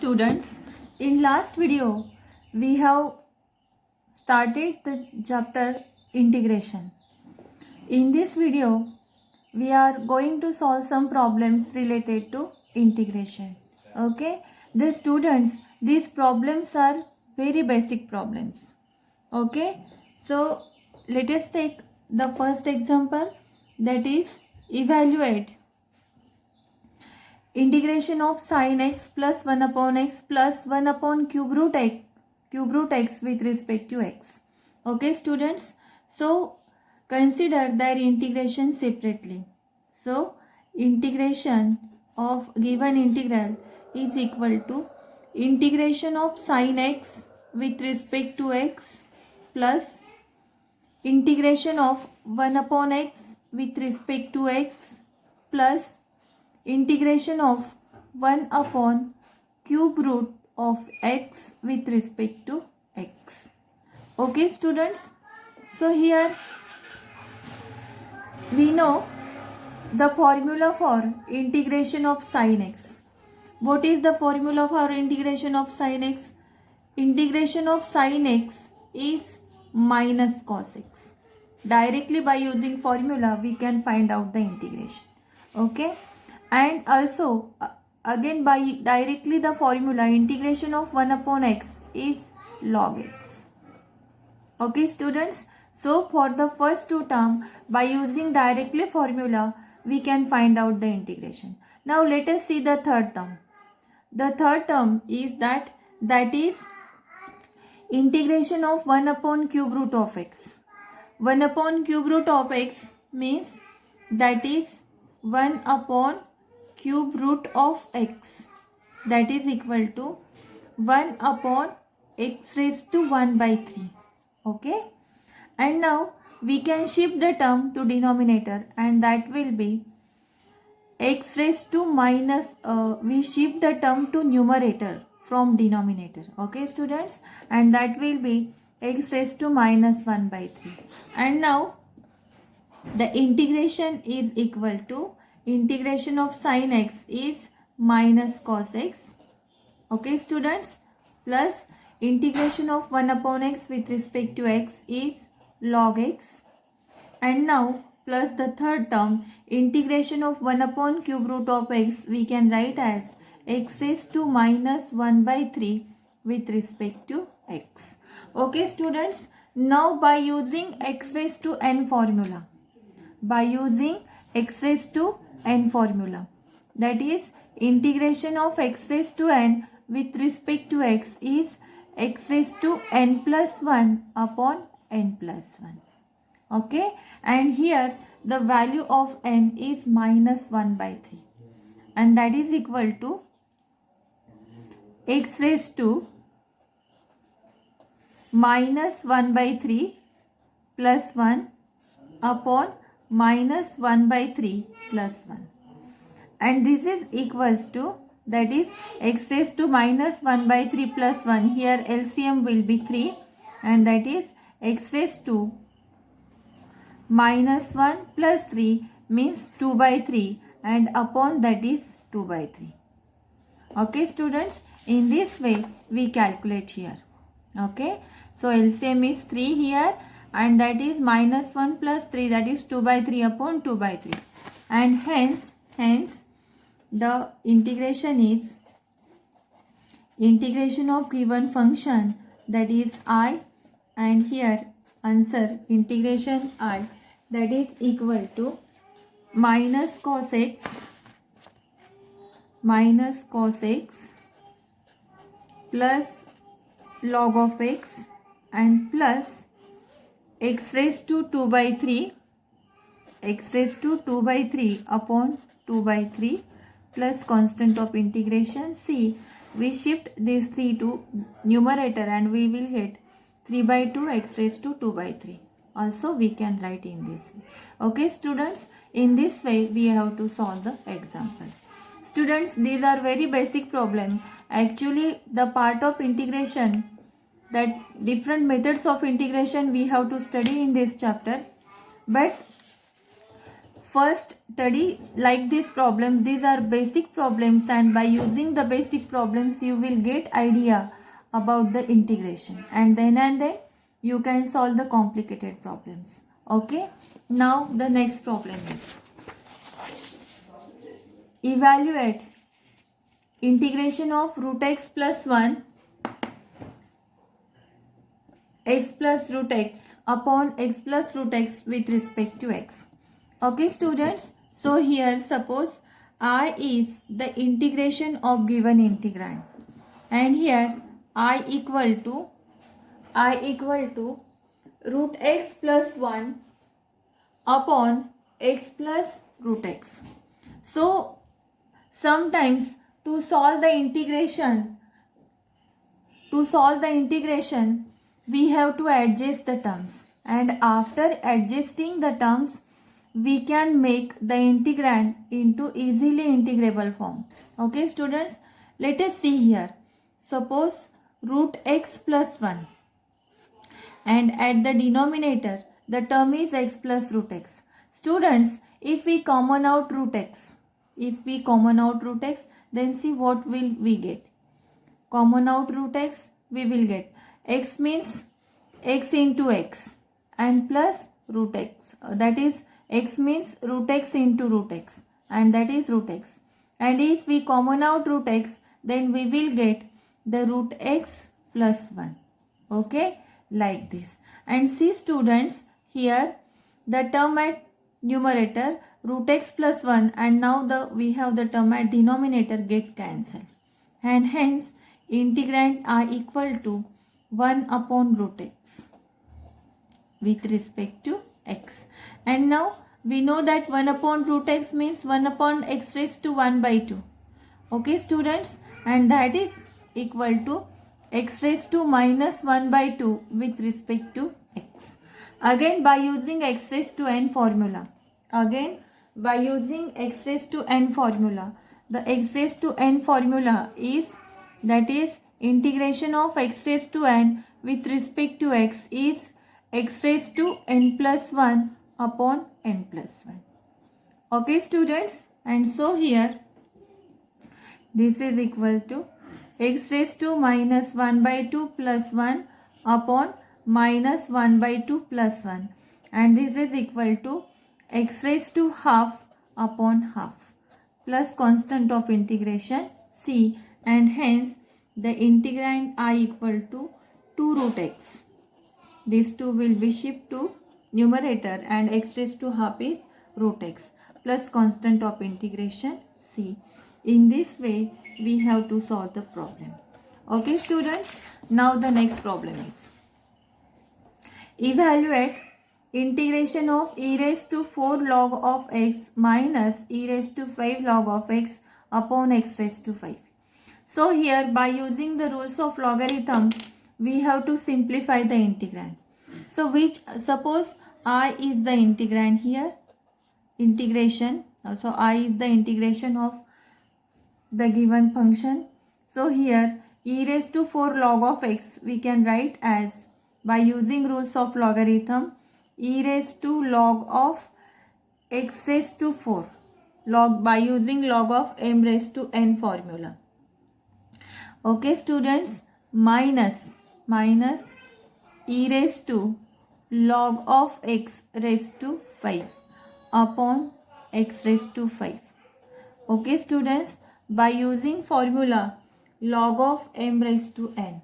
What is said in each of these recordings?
students, in last video we have started the chapter integration. In this video we are going to solve some problems related to integration. Okay, the students, these problems are very basic problems. Okay, so let us take the first example, that is evaluate integration of sin x plus 1 upon x plus 1 upon cube root x with respect to x. Okay students, so consider their integration separately. So integration of given integral is equal to integration of sin x with respect to x plus integration of 1 upon x with respect to x plus integration of 1 upon cube root of x with respect to x. Okay students, so here we know the formula for integration of sin x. What is the formula for integration of sin x? Integration of sin x is minus cos x. Directly by using formula we can find out the integration. Okay, and also again by directly the formula, integration of 1 upon x is log x. Okay students, so for the first two terms, by using directly formula we can find out the integration. Now let us see the third term. The third term is that is integration of 1 upon cube root of x. 1 upon cube root of x means that is 1 upon cube root of x, that is equal to 1 upon x raised to 1 by 3. Okay, and now we can shift the term to denominator, and that will be x raised to minus, we shift the term to numerator from denominator. Okay students, and that will be x raised to minus 1 by 3. And now the integration is equal to integration of sin x is minus cos x. Okay students, plus integration of 1 upon x with respect to x is log x. And now plus the third term, integration of 1 upon cube root of x we can write as x raised to minus 1 by 3 with respect to x. Okay students, now by using x raised to n formula, by using x raised to n formula, that is integration of x raised to n with respect to x is x raised to n plus 1 upon n plus 1. Okay, and here the value of n is minus 1 by 3, and that is equal to x raised to minus 1 by 3 plus 1 upon minus 1 by 3 plus 1, and this is equals to, that is x raised to minus 1 by 3 plus 1, here LCM will be 3, and that is x raised to minus 1 plus 3 means 2 by 3, and upon that is 2 by 3. Okay students, in this way we calculate here. Okay, so LCM is 3 here, and that is minus 1 plus 3, that is 2 by 3 upon 2 by 3, and hence the integration is integration of given function, that is I, and here answer integration I, that is equal to minus cos x plus log of x and plus x raised to 2 by 3 upon 2 by 3 plus constant of integration c. We shift this 3 to numerator and we will get 3 by 2 x raised to 2 by 3. Also we can write in this way. Okay students, in this way we have to solve the example. Students, these are very basic problem. Actually the part of integration, that different methods of integration we have to study in this chapter, but first study like these problems. These are basic problems, and by using the basic problems you will get idea about the integration, and then you can solve the complicated problems. Okay, now the next problem is evaluate integration of root x plus 1 x plus root x upon x plus root x with respect to x. Okay students, so here suppose I is the integration of given integrand, and here I equal to root x plus 1 upon x plus root x. So sometimes to solve the integration we have to adjust the terms, and after adjusting the terms we can make the integrand into easily integrable form. Okay students, let us see here. Suppose root x plus 1, and at the denominator the term is x plus root x. Students, if we common out root x, then see what will we get. Common out root x, we will get x means x into x and plus root x, that is x means root x into root x, and that is root x. And if we common out root x, then we will get the root x plus 1. Okay, like this. And see students, here the term at numerator root x plus 1, and now we have the term at denominator get cancelled, and hence integrand are equal to 1 upon root x with respect to x. And now we know that 1 upon root x means 1 upon x raised to 1 by 2. Okay students, and that is equal to x raised to minus 1 by 2 with respect to x. Again by using x raised to n formula, the x raised to n formula is, that is integration of x raised to n with respect to x is x raised to n plus 1 upon n plus 1. Okay students, and so here this is equal to x raised to minus 1 by 2 plus 1 upon minus 1 by 2 plus 1, and this is equal to x raised to half upon half plus constant of integration c, and hence the integrand are equal to 2 root x. These two will be shipped to numerator, and x raised to half is root x plus constant of integration c. In this way we have to solve the problem. Okay students, now the next problem is evaluate integration of e raised to 4 log of x minus e raised to 5 log of x upon x raised to 5. So here by using the rules of logarithm we have to simplify the integrand. So suppose I is the integrand here, so I is the integration of the given function. So here e raised to 4 log of x we can write as, by using rules of logarithm, e raised to log of x raised to 4 by using log of m raised to n formula. Okay students, minus e raised to log of x raised to 5 upon x raised to 5. Okay students, by using formula log of m raised to n,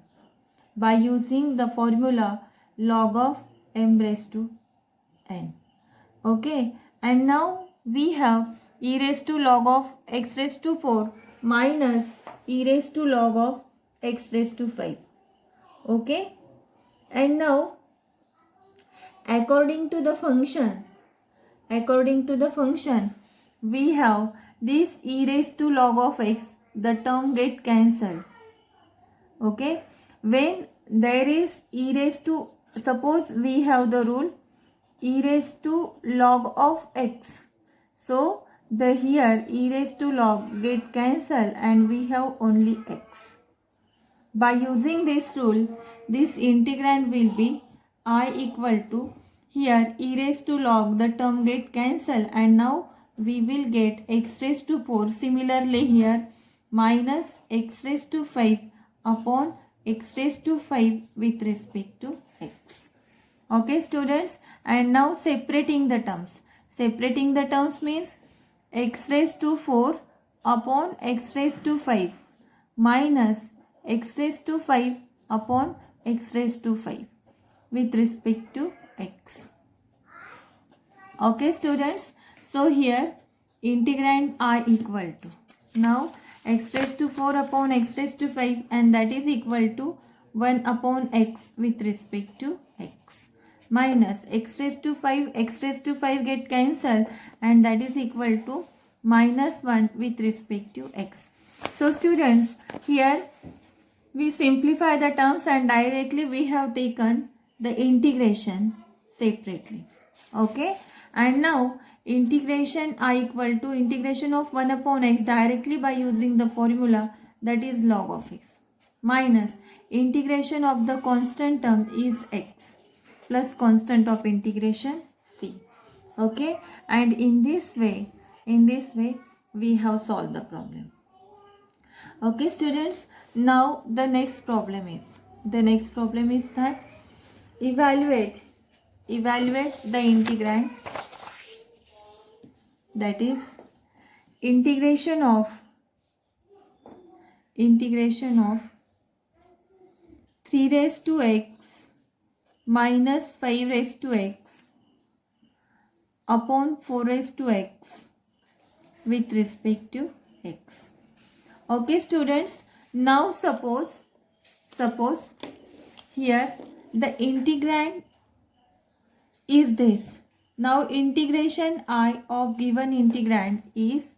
by using the formula log of m raised to n. Okay, and now we have e raised to log of x raised to 4 minus e raised to log of x raised to 5. Okay, and now according to the function we have this e raised to log of x, the term get cancelled. Okay, when there is e raised to, suppose we have the rule e raised to log of x, so the here e raised to log get cancelled and we have only x. By using this rule, this integrand will be I equal to, here e raised to log the term get cancelled and now we will get x raised to 4. Similarly here minus x raised to 5 upon x raised to 5 with respect to x. Okay students, and now separating the terms. Separating the terms means x raised to 4 upon x raised to 5 minus x raised to 5 upon x raised to 5 with respect to x. Okay students, so here integrand are equal to, now x raised to 4 upon x raised to 5 and that is equal to 1 upon x with respect to x minus x raised to 5, x raised to 5 get cancelled and that is equal to minus 1 with respect to x. So students, here we simplify the terms and directly we have taken the integration separately. Okay, and now integration are equal to integration of 1 upon x directly by using the formula, that is log of x, minus integration of the constant term is x plus constant of integration c. Okay, and in this way we have solved the problem. Okay students, now the next problem is that evaluate the integrand, that is integration of 3 raised to x minus 5 raised to x upon 4 raised to x with respect to x. Okay students, now suppose here the integrand is this. Now integration I of given integrand is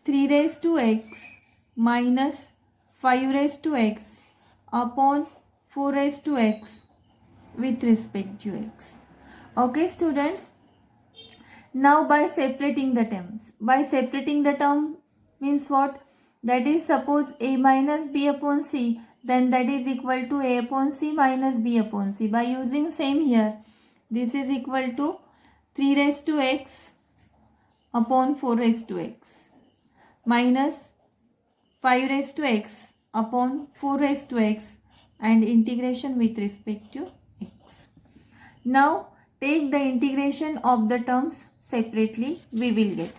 3 raised to x minus 5 raised to x upon 4 raised to x with respect to x. Okay students, now by separating the terms, means what? That is, suppose a minus b upon c, then that is equal to a upon c minus b upon c. By using same here, this is equal to 3 raised to x upon 4 raised to x minus 5 raised to x upon 4 raised to x and integration with respect to x. Now take the integration of the terms separately. We will get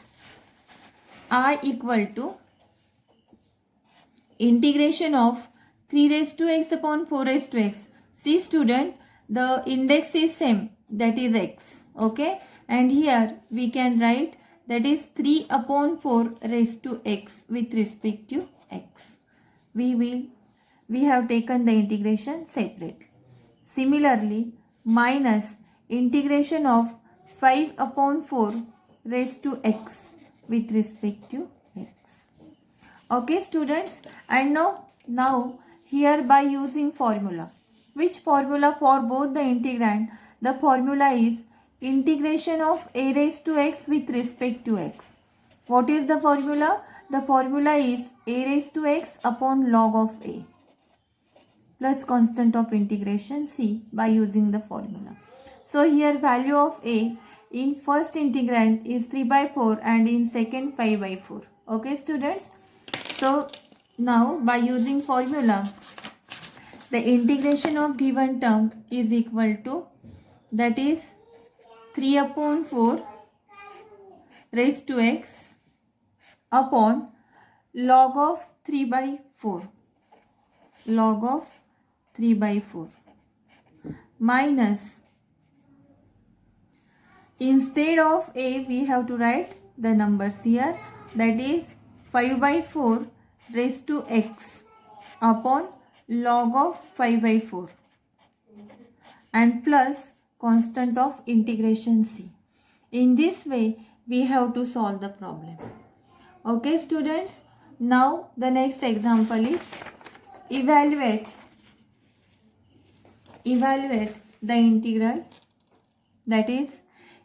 I equal to integration of 3 raised to x upon 4 raised to x. See student, the index is same, that is x. Okay, and here we can write that is 3 upon 4 raised to x with respect to x. We have taken the integration separately. Similarly, minus integration of 5 upon 4 raised to x with respect to x. Okay students, and now here by using formula. Which formula for both the integrand? The formula is integration of a raised to x with respect to x. What is the formula? The formula is a raised to x upon log of a plus constant of integration c by using the formula. So here value of a in first integrand is 3 by 4 and in second 5 by 4. Okay students, so now by using formula, the integration of given term is equal to, that is 3 upon 4 raised to x upon log of 3 by 4 minus, instead of a we have to write the numbers here, that is 5 by 4 raised to x upon log of 5 by 4 and plus constant of integration c. In this way we have to solve the problem. Okay students, now the next example is evaluate the integral, that is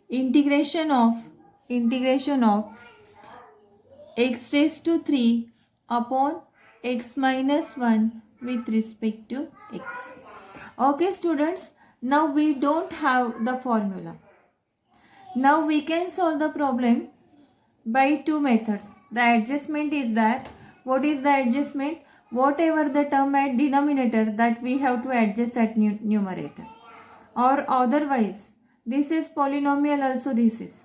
integration of x raised to 3 upon x minus 1 with respect to x. Okay students, Now we don't have the formula. Now we can solve the problem by two methods. The adjustment is there. What is the adjustment? Whatever the term at denominator, that we have to adjust at numerator. Or otherwise, this is polynomial also, this is.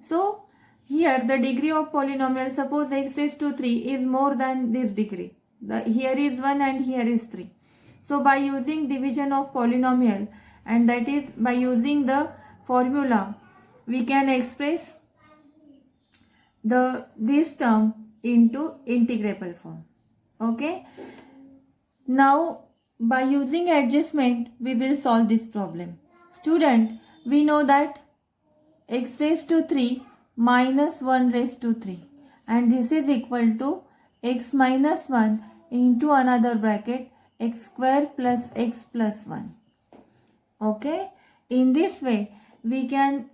So here the degree of polynomial, suppose x raised to 3 is more than this degree. Here is 1 and here is 3. So by using division of polynomial, and that is by using the formula, we can express this term into integrable form. Okay. Now by using adjustment, we will solve this problem. Student, we know that x raised to 3 minus 1 raised to 3, and this is equal to x minus 1 into another bracket x square plus x plus 1. Okay. In this way, we can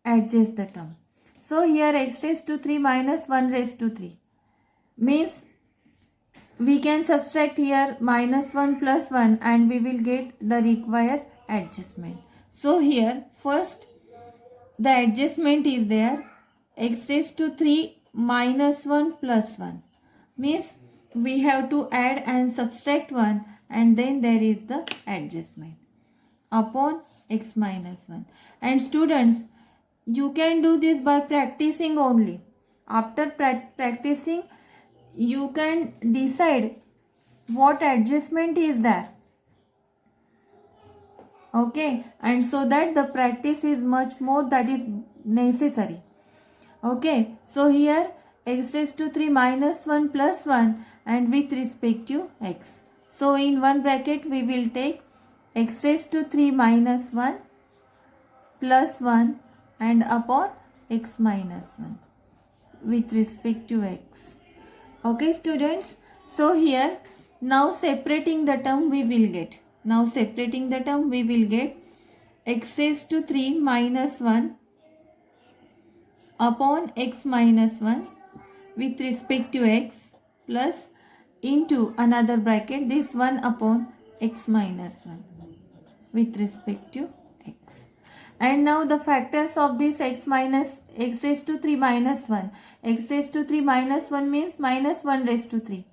adjust the term. So here x raised to 3 minus 1 raised to 3 means we can subtract here minus 1 plus 1 and we will get the required adjustment. So here first the adjustment is there, x raised to 3 minus 1 plus 1 means we have to add and subtract 1, and then there is the adjustment upon x minus 1. And students, you can do this by practicing only. After practicing, you can decide what adjustment is there. Okay, and so that the practice is much more that is necessary. Okay, so here x raised to 3 minus 1 plus 1 and with respect to x. So in one bracket we will take x raised to 3 minus 1 plus 1 and upon x minus 1 with respect to x. Okay students, so here now separating the term we will get. Now separating the term we will get x raised to 3 minus 1 upon x minus 1 with respect to x plus into another bracket this 1 upon x minus 1 with respect to x. And now the factors of this x raised to 3 minus 1. X raised to 3 minus 1 means minus 1 raised to 3.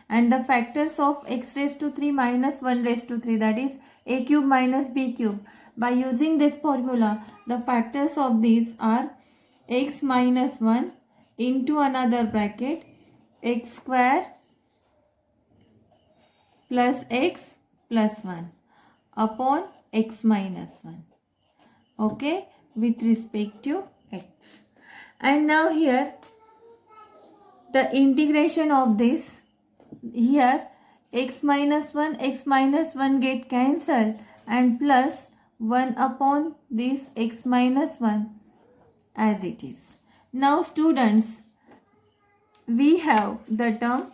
And the factors of x raised to 3 minus 1 raised to 3, that is a cube minus b cube. By using this formula, the factors of these are x minus 1 into another bracket x square plus x plus 1 upon x minus 1. Okay, with respect to x. And now here the integration of this, here x minus 1 get cancelled and plus 1 upon this x minus 1 as it is. Now students, we have the term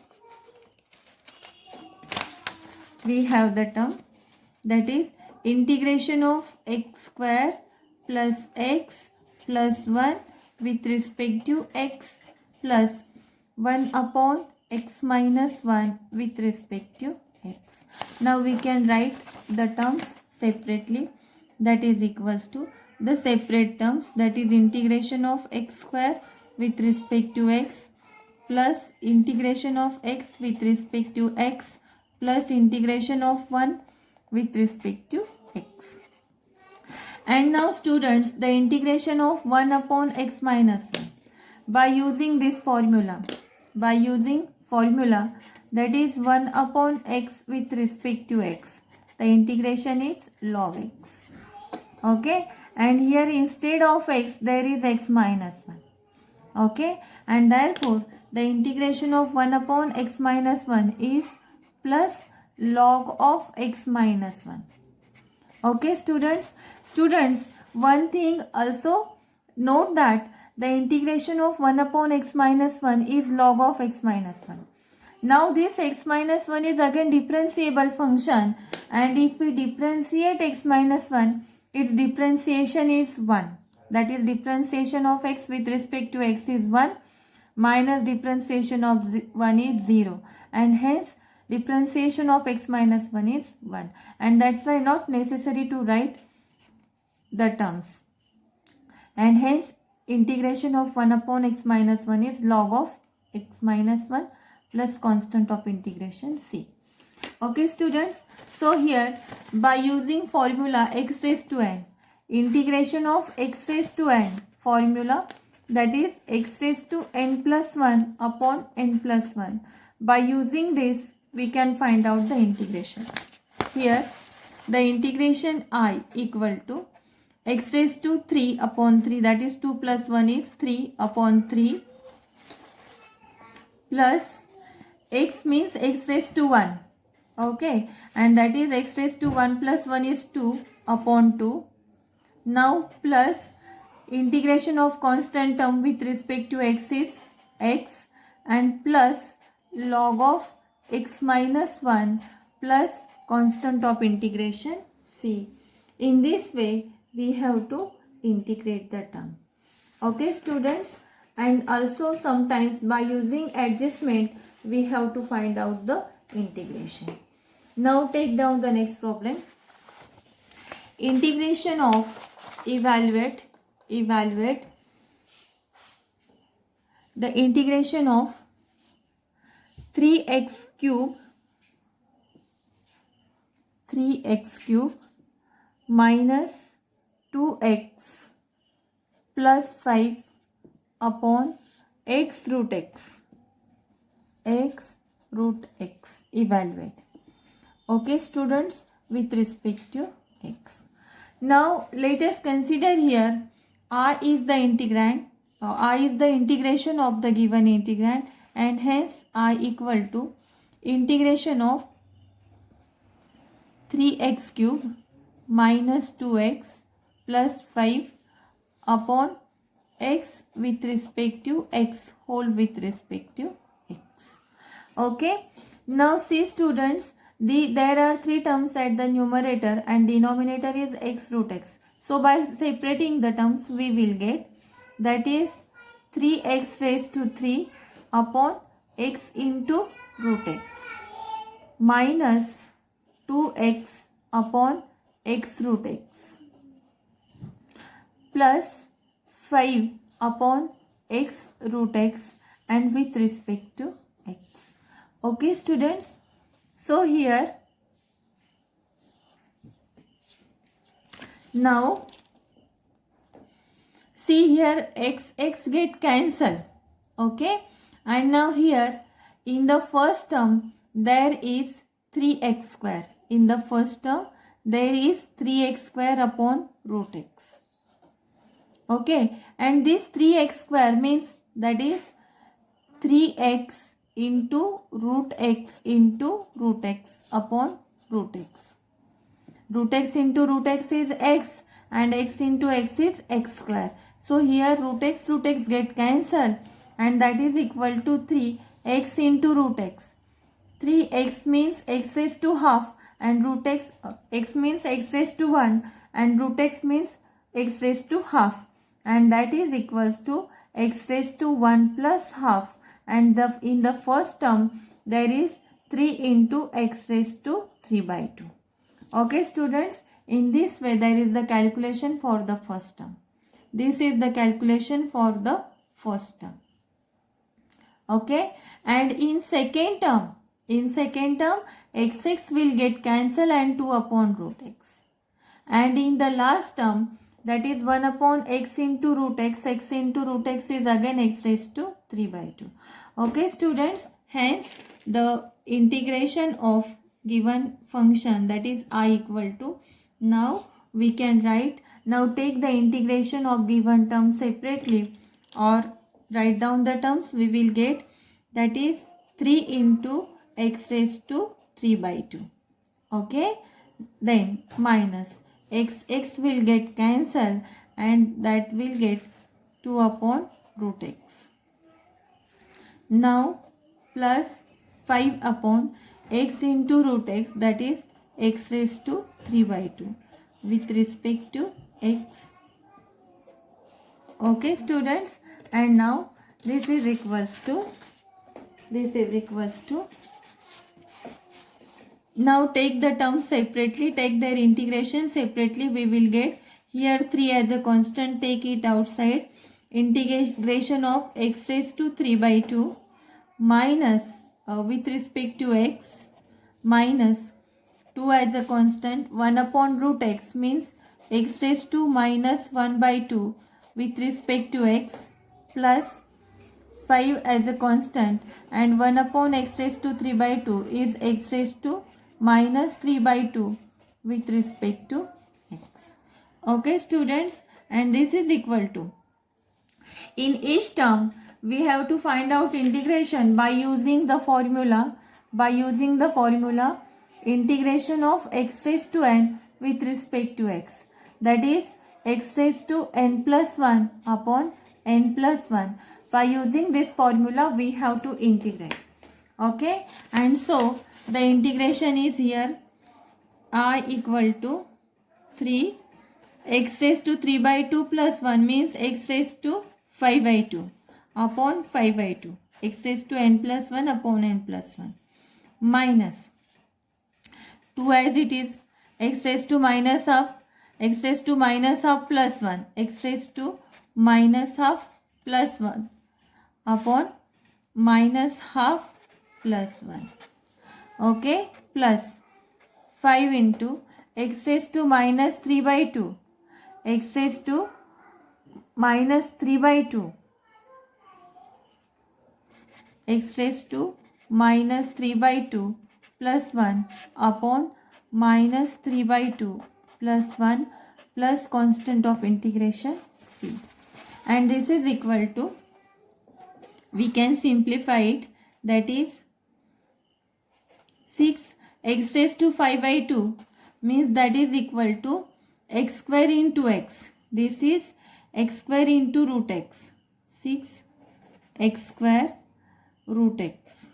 that is integration of x square plus x plus 1 with respect to x plus 1 upon x minus 1 with respect to x. Now we can write the terms separately, that is equals to the separate terms, that is integration of x square with respect to x plus integration of x with respect to x plus integration of 1 with respect to x. And now students, the integration of 1 upon x minus 1 by using this formula, that is 1 upon x with respect to x, the integration is log x. Okay, and here instead of x there is x minus 1. Okay, and therefore the integration of 1 upon x minus 1 is plus log of x minus 1. Okay students, one thing also note that the integration of 1 upon x minus 1 is log of x minus 1. Now this x minus 1 is again differentiable function, and if we differentiate x minus 1, its differentiation is 1. That is differentiation of x with respect to x is 1 minus differentiation of 1 is 0, and hence differentiation of x minus 1 is 1, and that's why not necessary to write the terms, and hence integration of 1 upon x minus 1 is log of x minus 1 plus constant of integration c. Okay students, so here by using formula x raised to n, integration of x raised to n formula, that is x raised to n plus 1 upon n plus 1. By using this we can find out the integration. Here the integration I equal to x raised to 3 upon 3, that is 2 plus 1 is 3 upon 3, plus x means x raised to 1. Okay, and that is x raised to 1 plus 1 is 2 upon 2. Now plus integration of constant term with respect to x is x, and plus log of x minus 1 plus constant of integration c. In this way we have to integrate the term. Okay students, and also sometimes by using adjustment we have to find out the integration. Now take down the next problem. Integration of evaluate the integration of 3x cube minus 2x plus 5 upon x root x evaluate. Okay students, with respect to x. Now let us consider here r is the integrand, r is the integration of the given integrand, and hence I equal to integration of 3x cube minus 2x plus 5 upon x with respect to x whole with respect to x. Okay, now see students, there are 3 terms at the numerator and denominator is x root x. So by separating the terms we will get, that is 3x raised to 3 upon x into root x minus 2x upon x root x plus 5 upon x root x and with respect to x. Okay students, so here now see here x get cancelled. Okay, and now here in the first term there is 3x square. In the first term there is 3x square upon root x. Okay, and this 3x square means that is 3x into root x upon root x. Root x into root x is x and x into x is x square. So here root x get cancelled and that is equal to 3x into root x. 3x means x raised to half and root x, x means x raised to 1 and root x means x raised to half, and that is equals to x raised to 1 plus half, and in the first term there is 3 into x raised to 3 by 2. Okay students, in this way there is the calculation for the first term. This is the calculation for the first term. Okay, and in second term x will get cancelled and 2 upon root x, and in the last term, that is 1 upon x into root x into root x is again x raised to 3 by 2. Okay students, hence the integration of given function, that is I equal to, now we can write, now take the integration of given term separately or write down the terms, we will get, that is 3 into x raised to 3 by 2. Okay, then minus x will get cancelled and that will get 2 upon root x. Now plus 5 upon x into root x, that is x raised to 3 by 2 with respect to x. Okay students, and now this is equals to Now take the terms separately, take their integration separately. We will get here 3 as a constant, take it outside. Integration of x raised to 3 by 2 minus with respect to x minus 2 as a constant, 1 upon root x means x raised to minus 1 by 2 with respect to x plus 5 as a constant, and 1 upon x raised to 3 by 2 is x raised to minus 3 by 2 with respect to x. Okay students, and this is equal to, in each term we have to find out integration by using the formula, integration of x raised to n with respect to x, that is x raised to n plus 1 upon n plus 1. By using this formula we have to integrate. Okay, and so the integration is here I equal to 3 x raised to 3 by 2 plus 1 means x raised to 5 by 2 upon 5 by 2, x raised to n plus 1 upon n plus 1 minus 2 as it is, x raised to minus half, x raised to minus half plus 1, x raised to minus half plus 1 upon minus half plus 1. Okay, plus 5 into x raised to minus 3 by 2, x raised to minus 3 by 2, x raised to minus 3 by 2 plus 1 upon minus 3 by 2 plus 1 plus constant of integration c, and this is equal to, we can simplify it, that is 6 x raised to 5 by 2 means that is equal to x square into x, this is x square into root x, 6 x square root x.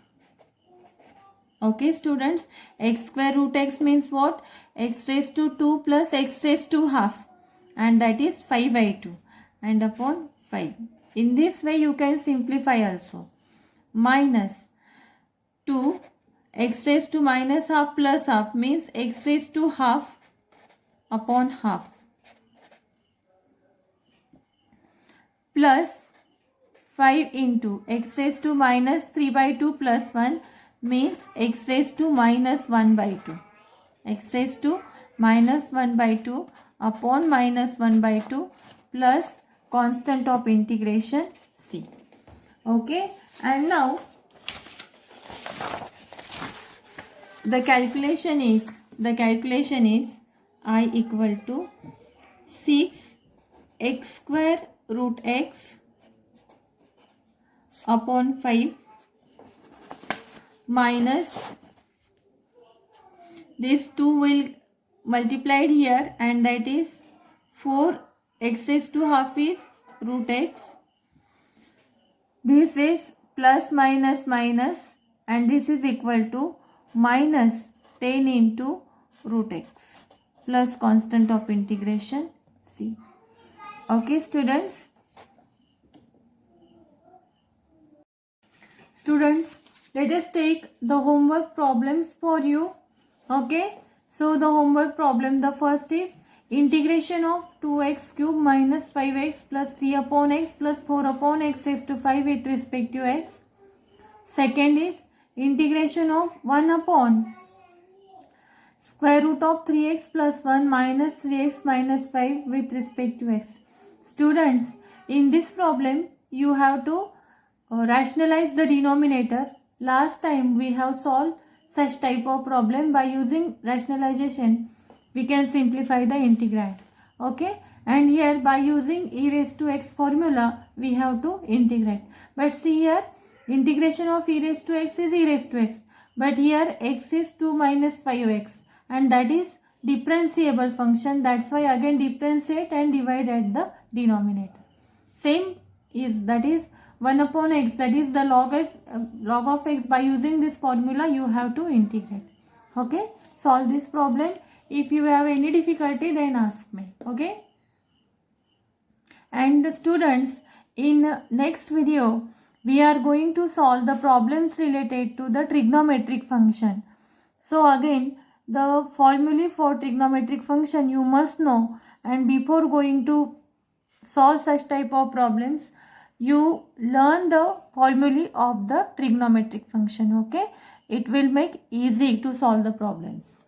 Okay students, x square root x means what? X raised to 2 plus x raised to half, and that is 5 by 2 and upon 5. In this way you can simplify also, minus 2 x raised to minus half plus half means x raised to half upon half plus 5 into x raised to minus 3 by 2 plus 1 means x raised to minus 1 by 2, x raised to minus 1 by 2 upon minus 1 by 2 plus constant of integration c. Okay, and now the calculation is I equal to 6 x square root x upon 5 minus this 2 will multiplied here, and that is 4 x raised to half is root x, this is plus minus minus, and this is equal to minus 10 into root x plus constant of integration c. Okay students, let us take the homework problems for you. Okay, so the homework problem, the first is integration of 2x cube minus 5x plus 3 upon x plus 4 upon x raised to 5 with respect to x. Second is integration of 1 upon square root of 3x plus 1 minus 3x minus 5 with respect to x. Students, in this problem you have to rationalize the denominator. Last time we have solved such type of problem. By using rationalization we can simplify the integrand. Okay, and here by using e raised to x formula we have to integrate. But see here, integration of e raised to x is e raised to x, but here x is 2 minus 5x, and that is differentiable function. That's why again differentiate and divide at the denominator. Same is, that is 1 upon x, that is the log of x. By using this formula you have to integrate. Okay, solve this problem. If you have any difficulty then ask me. Okay, and students, in next video we are going to solve the problems related to the trigonometric function. So again, the formulae for trigonometric function you must know, and before going to solve such type of problems, you learn the formulae of the trigonometric function. Okay, it will make easy to solve the problems.